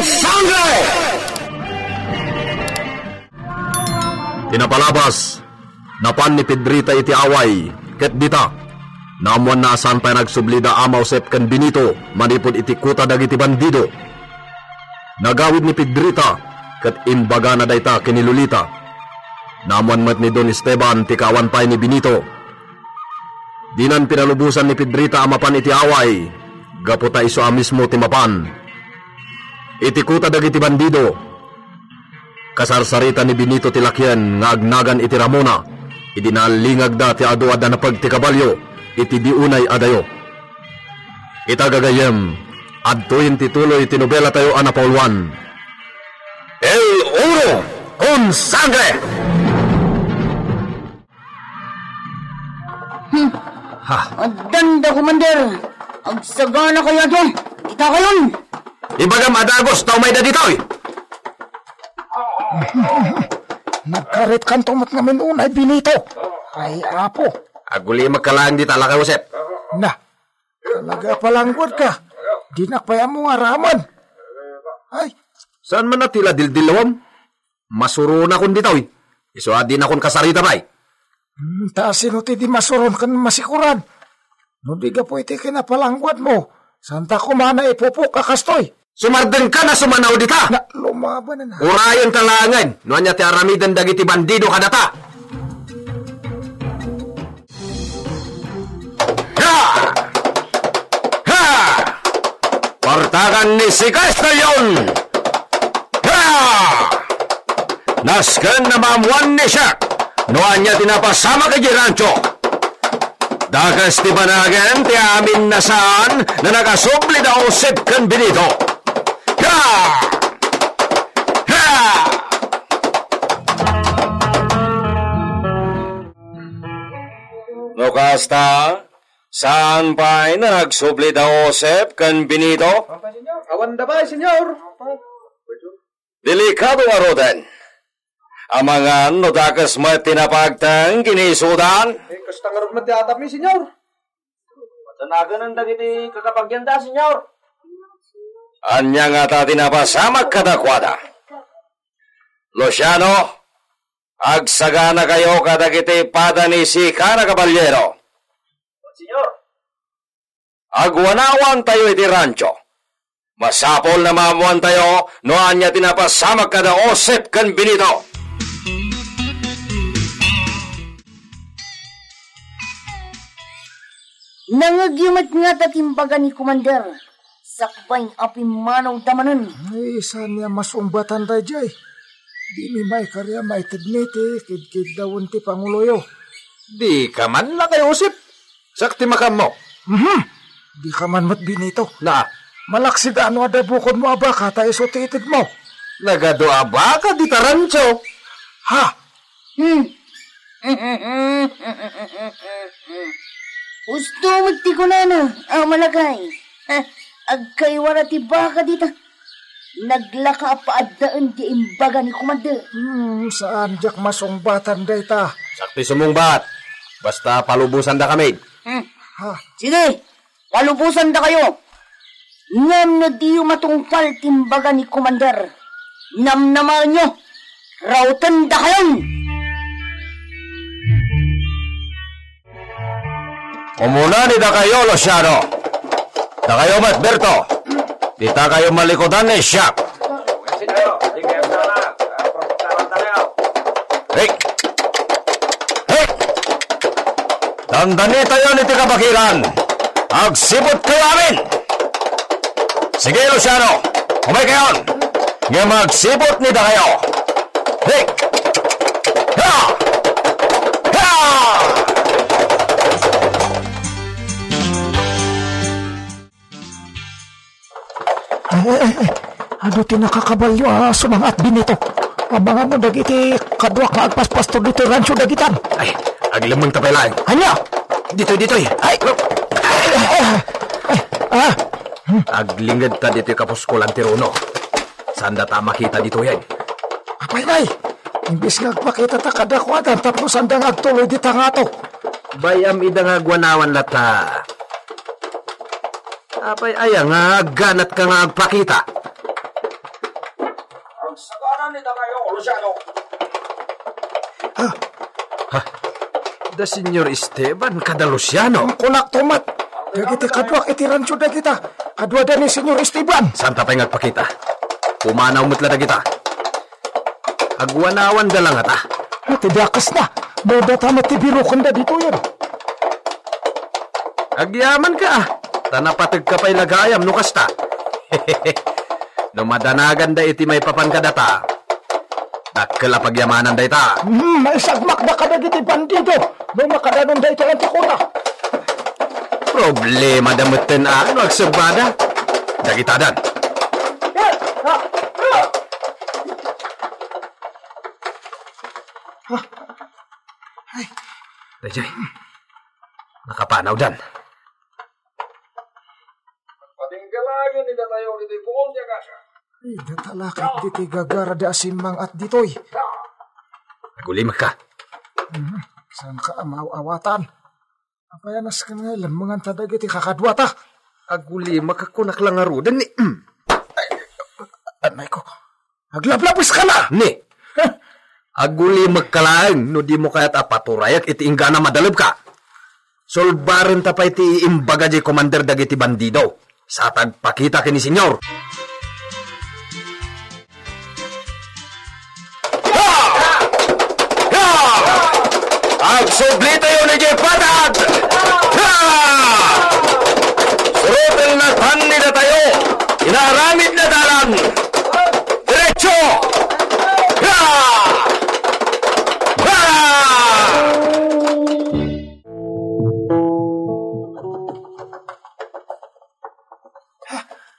sangre! Tinapalabas, napan ni Pedrita iti away, ket dita, namuan na asan pa nagsublida amaw sep ken Benito, manipod iti kuta dagiti bandido. Nagawid ni Pedrita, ket imbaga na dayta kinilulita. Namuan met ni Don Esteban, tikawan pay ni Benito. Dinan pinalubusan ni Pedrita amapan iti away, gaputa iso mismo timapan. Iti kuta dagiti bandido, kasarsarita ni Benito tilakyan nga agnagan iti Ramona, idinalingag da ti aduad na pagtikabalyo, iti diunay adayo. Itagagayem, adtoyin tituloy tinobela tayo anapolwan. El Oro con Sangre! Agdanda, Commander! Agsagana kayo doon! Kita kayon! Ibagam adagos, tao may daditoy! Nagkarit kantomot ngamin unay, Benito. Ay, apo. Aguli magkalaan di tala ka, Josep. Na, talaga palanggod ka. Di nakpaya mo araman. Ay, saan man natila dildilawam? Masuro na kong ditaw. Iso adin akong kasarita bay. Taasin o ti di masuron kan masikuran. No di ka po iti kinapalanggod mo. Santa kumana ipupuk kakastoy. Sumarden ka na sumanaw dita. Na, lumaban na. Urayan kalangan. Noan niya ti aramidan dagiti bandido kadata. Ha! Ha! Partagan ni si Castellon. Ha! Nasken na mamuan ni siya. Noan niya tinapasama kay Girancho. Dagas ti banagan ti amin na saan na nakasubli daw Josep ken Benito. No kasta, saan pa'y na nagsubli da Josep ken Benito? Awan da ba, senyor? Delikado nga roden. Amangan no dakas mat tinapagtang kinisudan. Kasta nga rugmat atap ni, senyor. Matanagan ang dagiti kakapagyanda, senyor. Anya nga ta tinapasamag kadakwada. Luciano, agsagana kayo kadagiti pada ni Sika na kabalyero. Senyor. Agwanawan tayo iti rancho. Masapol na mamuan tayo no anya tinapasamag kada Josep ken Benito. Nangagyumat nga tatimbaga ni Commander. Sakbay apimanaw damanan. Ay, saan niya masumbatan tayo jay? Di mi may karya may tigniti, kid dawon ti Panguloyo. Di ka man lang kay Josep. Sakti makam mo. Di ka man mat Benito. Na, Malaksid ano ada bukod mo abaka tayo so tiitid mo. nagadoa ba ka di tarancho? Ha? Gusto magti ko na ang malagay. Agkaywara ti baka dita. Naglaka pa addaan di imbaga ni Commander. Saan jak masungbatan dayta? Sakti sumungbat. Basta palubusan da kami. Ha? Sige, palubusan da kayo. Ngam na diyo matungpal timbaga ni Commander. Namnaman nyo. Rautan da kayon. Umuna ni da kayo, Luciano. Da kayo, Matberto. Dita kayo malikodan ni Siak. Hey! Hey! Dandani tayo ni Tikabakiran. Agsipot kayo amin! Sige, Luciano. Umay kayon. Nga magsipot ni da kayo. Hey! Ha! Ha! Ano tinakakabalyo sumangat Benito? Abangan mo dagiti kadwak nga agpaspas to dito rancho dagitan. Ay, aglamang tapailaan. Anya? Dito. Ay! Aglingad ta dito kapuskulan tiruno. Sanda ta makita dito yan. Apay nay! Imbis nga agpakita ta kadakwadan tapos sandang agtuloy di tangato. Bayam idang agwanawan lata. Apay aya nga ganat ka nga agpakita. nita kayo, Luciano. Da Senyor Esteban kada Luciano. Ang kunak tomat. Dagiti kadwa iti rancho dagita. Kadwa da ni Senyor Esteban. Santa pa ngagpakita. Pumanaw mutla da kita. Agwanawan da lang ata. Tidakas na. Moda tamat ti birukan da dito yan. Agyaman ka. Tanapatag ka pa'y lagayam no kasta. No madanagan da iti may papan ka data. Dakkel pagyamanan da ita. Maisagmak da ka dagiti bandido. No makadanon da ito ang takura. Problema da mutin ano agsabada. Dagitadan. Dajay. Nakapanaw dan. Patinggalagin nita tayo dito bukong siya kasya. Ay, natalakit diti gagara da asimang at ditoy. Nagulimag ka. Saan ka amaw-awatan? Apayanas ka nga ilan mga tadagiti kakadwata. Agulimag ako naklangarudan ni. Anay ko, aglablabis ka na! Ni. Agulimag ka lang. No di mo kaya't apaturayak iti ingana madalab ka. Solbaran ta pa iti imbaga di commander dagiti bandido. Sa tagpakita kini senyor. Agsubli tayo ni Jeff Patad! Surutin na tani na tayo! Inaramid na dalan! Diretso!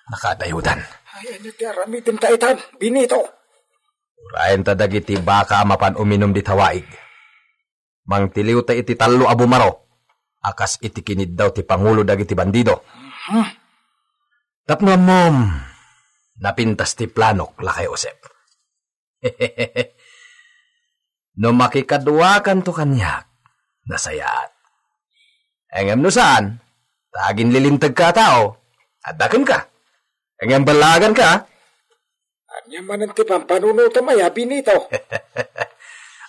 Nakadayudan. Ay, nagdaramitin taitan, Benito. Urayan ta dagiti baka mapan uminom di tawaig. Mang tiliw ta iti talo abumaro. Akas iti kinid daw ti pangulo dagiti bandido. Tapno mom, napintas ti planok lakay Josep. No makikadwakan to kanyak, nasayat. Engem no saan, tagin lilintag ka tao, adakan ka. Engem balagan ka. Anya man ang tipang panuno tamaya, Benito.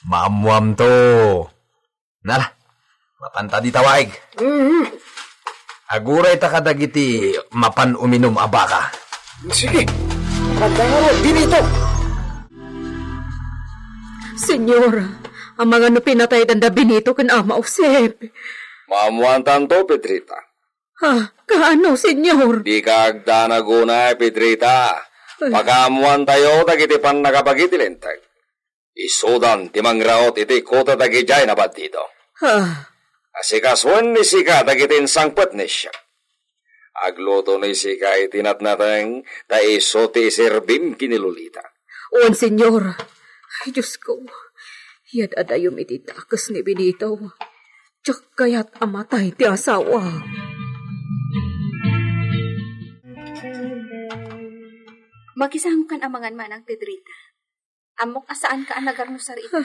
Maamwam to. Nala, mapanta di tawaig. Aguray ta kadagiti mapan uminom abaka. Sige, magdangaro, Benito. Senyor, ang mga no pinatay tanda Benito kan ama Josep. Maamuan tanto, Pedrita. Ha, kaano, senyor? Di kagda na guna, Pedrita. Pagkamuan tayo, dagiti pan nakapagitilintag. Isudan, timang raot, iti kota dagi jay na batido. Ha? Asikaswan ni sika, dagitin sangpet ni siya. Agluto ni sika, itinat natang, ta iso ti isirbim kinilulita. Uwan, senyor. Ay, Diyos ko. Yad adayom iti takas ni Benito. Tsak kaya't amatay ti asawa. Magisang kan amangan manang Pedrita. Amok asaan ka anagar mo sa rito.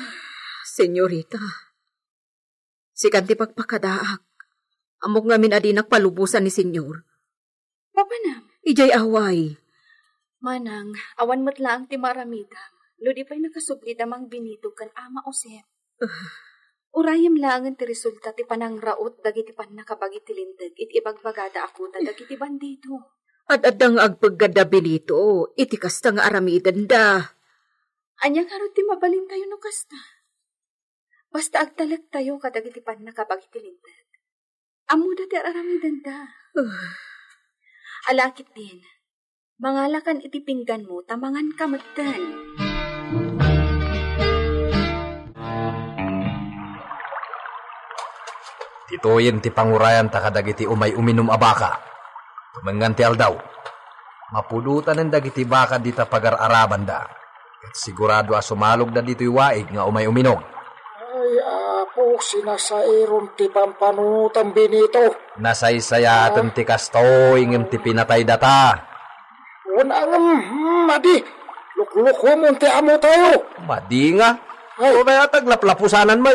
Senyorita, sikanti pagpakadaak. Amok ngamin adi nagpalubusan ni senyor. Papanam? Ijay away. Manang, awan mo't lang ti maramidam. Lodi pa'y nakasubli damang Benito kan ama Josep. Urayam lang ti resulta ti panangraot dagiti pan nakabagitilindag iti ibagbagada ako dagiti bandito. At adang agpagada Benito, iti kasta nga aramidan da. Anya karot ti mabalin tayo no kasta. Basta agtalag tayo kadagiti pan nakabagitilindag. Amuda ti aramidan da. Alakit din, mangalakan iti pinggan mo tamangan kamagdan. Tituyin ti pangurayan ta kadagiti umay uminom abaka. Tumangan ti aldaw. Mapulutan ng dagiti baka di ta pagar-araban da. At sigurado sumalog da dito'y waig nga umay uminom. Ay, apo, sinasairon ti pampanutan, Benito. Nasaysayatan ti kastoy ngem ti pinatay data. Unang, madi, lukluk mo ti amo tayo. Madi nga. Ay. O kaya taglaplapusanan mo.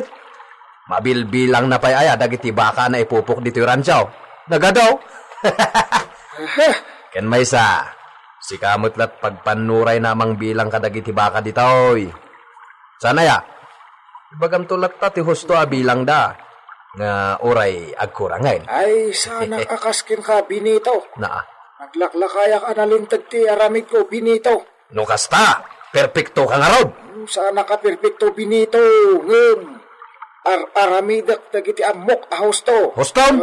Mabilbilang na pa'y aya dagiti baka na ipupok dito'y ranchaw. Nagadaw. Ken may sa Si kamutlat pagpanuray namang bilang kadagiti baka ditoy. Sana ya, ibagam tulat ta ti husto bilang da, nga oray agkurangain. Ay, sana kakaskin ka, Benito. Na, Naglaklakaya ka nalintag ti aramid ko, Benito. no kasta, perfecto ka nga rod. Sana ka perfecto, Benito. Ngem, aramidak dagiti amok ahos to. Huston?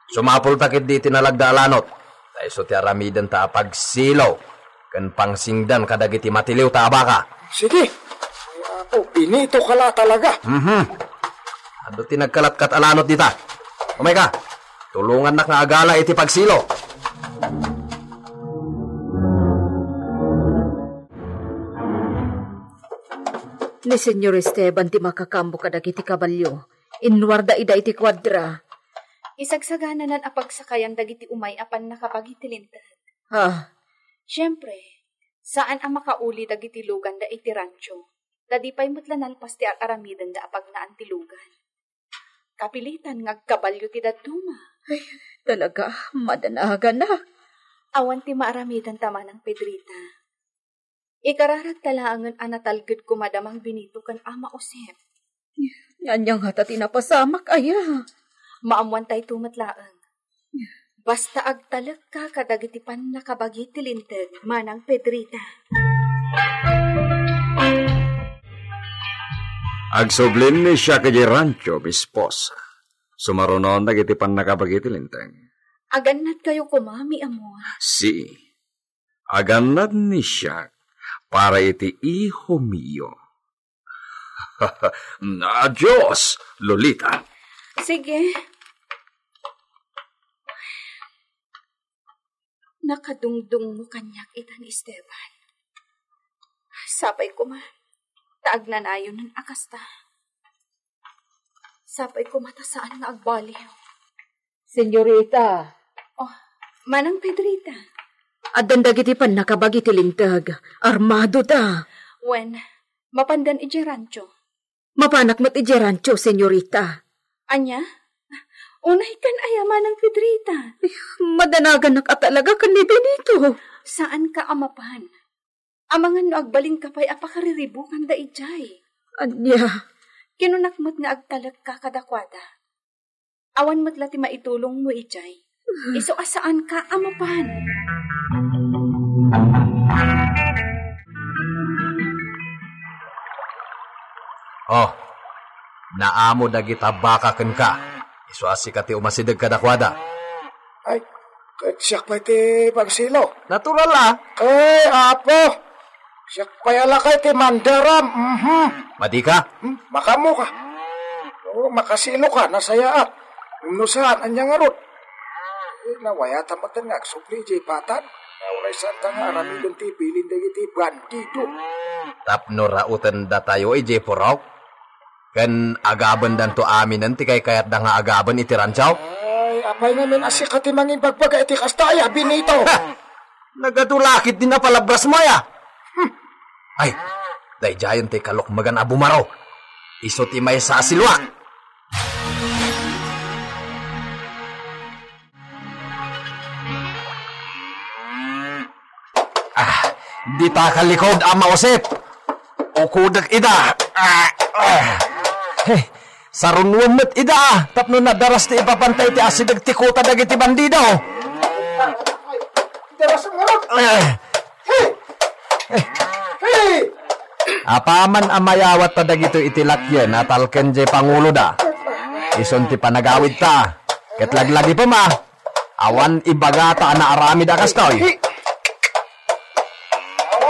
Sumapul takit di tinalagdaalanot. Tayo so ti aramidan ta pagsilaw. Kan pangsingdan kadagiti matiliw ta abaka. Sige. Ay, ako, Benito ka la talaga. Ado ti nagkalat-kat alanot dita. Umay ka, tulungan na nga agala iti pagsilo. Ni Senyor Esteban ti makakambo kadagiti kabalyo. Inwarda ida iti kwadra. Isagsaganan apagsakayang dagiti umay apan nakapagitilintan. Ha, Siyempre, saan ang makauli dagiti lugan da iti rancho? Dadi pa'y mutlanalpas ti aramidan da apag naan ti lugan. Kapilitan ngagkabalyo ti daduma. talaga, madanaga na. Awan ti maaramidan tama ng Pedrita. Ikararag talaangan anatalgid ko madamang Benito kan ama Josep. Yan yang hata tinapasamak, aya. Maamuan tayo tumatlaang. Basta agtalag ka kadagiti pan nakabagi tilintag manang Pedrita. Agsublin ni siya kay rancho, bispos. Sumarunon dagiti pan nakabagi tilintag. Aganat kayo kumami, amor. Si, aganad ni siya para iti iho miyo. Adios, Lolita. Sige. Nakadungdung mo kanyak itan Esteban. Sapay ko man, taag na nayon ng akasta. Sapay ko matasaan nga agbaliw. Senyorita, Oh, manang Pedrita. adan dagiti pan nakabagi tilintag. Armado da. When, mapandan iti rancho. Mapanak mat iti rancho, senyorita. Anya? Unay kan ayaman ng Pedrita. Madanagan nakatalaga kan ni Benito. Saan ka amapan? Amangan no agbaling ka pa'y apakariribukan da ijay. Anya, Kinunakmat nga agtalag ka kadakwada. Awan mo't lati maitulong mo ijay. Iso asaan ka amapan? Oh, naamo dagita baka ken ka. Isuasi ka ti umasidag kadakwada. Ay, siyak pa iti pagsilo. Natural ah. Ay, apo. Siyak pa yala kay ti mandaram. Madi ka? Makamu ka. Oo, makasilo ka, nasayaat. Umnusahan, anyang arot. Nawayata matangag, supli jay patan. Nauray santa nga aramidon ti bilin dagiti bandido. Tapno rautan da tayo ije porok. Kan agaban dan to aminan ti kay kayat da nga agaban iti ranchaw. Ay, apay namin asik ka ti mangin pagpaga iti kastaya, Benito. Nagatulakit din na palabras mo ya. Ay, dayjayon ti kalok magan abumaro. Iso ti may sa silwak. Di ta kalikod ama Josep. O kudak ida. Sarunwam met ida. Tapno na daras ti ipapantay ti asidag ti kuta dagiti bandido. Daras ang arot. Hey! Apaman amayawat ta dagito itilakyen at alken jay pangulo da. Ison ti panagawid ta. Ket laglagi pa ma. Awan ibagata na arami da kastoy.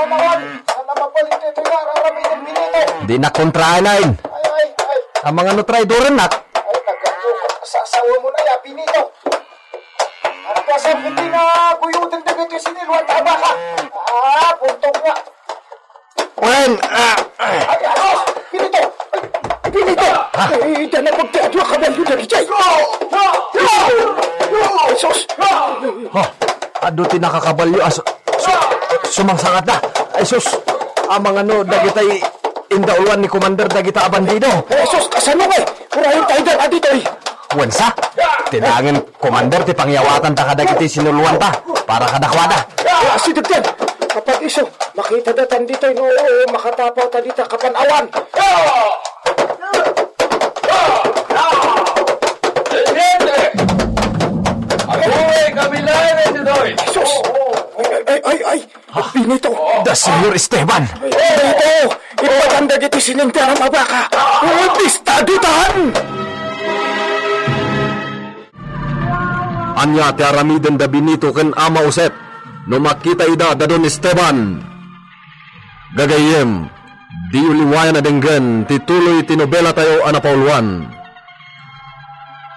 Awan. Sana mapalit ito nga aramid ng Benito. Di na kontrainain. Ay. Ang mga nutraidoren nak. Ay, nagkakot. Sasawa mo na ya, Benito. At kasam hindi na guyutin dagito sinilwan taba ka. Puntong nga. Wen, Ay, ano? Benito! Benito! Ay, dyan na magtiadwa ka ba yun dagitay? Ay, sus! ado ti nakakabalyo sumangsangat na. Ay sus, ang mga no dagitay indaulwan ni Commander dagita abandido. Ay, sus! Kasano nga eh? Kurahin tayo dyan, adito eh! Wensa, tinangin Commander ti pangyawatan ta kadagiti sinuluan ta para kadakwada. Asidog yan. Kapag iso, makita datan dito, no, makatapaw ta dito, kapanawan. Sus! Ay! Binito! Da Senyor Esteban! Binito! Ipagandag iti sinintera mabaka! Pistaditan! Anya ti aramiden da Benito ken Ama Josep no makita ida da Don Esteban. Gagayem, di uliwayan na denggan tituloy tinobela tayo anapauluan.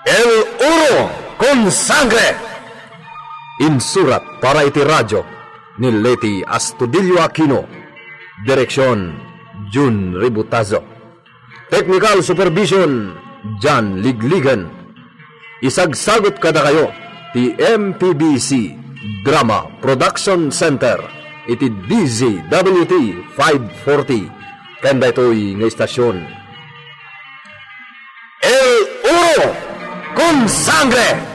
El Uro con Sangre! Insurat para iti radyo ni Leti Astudillo Aquino. Direksyon Jun Ributazo. Technical Supervision Jan Ligligan. Isagsagot kada kayo ti MPBC Drama Production Center iti DZWT 540 kanda ito'y nga istasyon. El Uro con Sangre!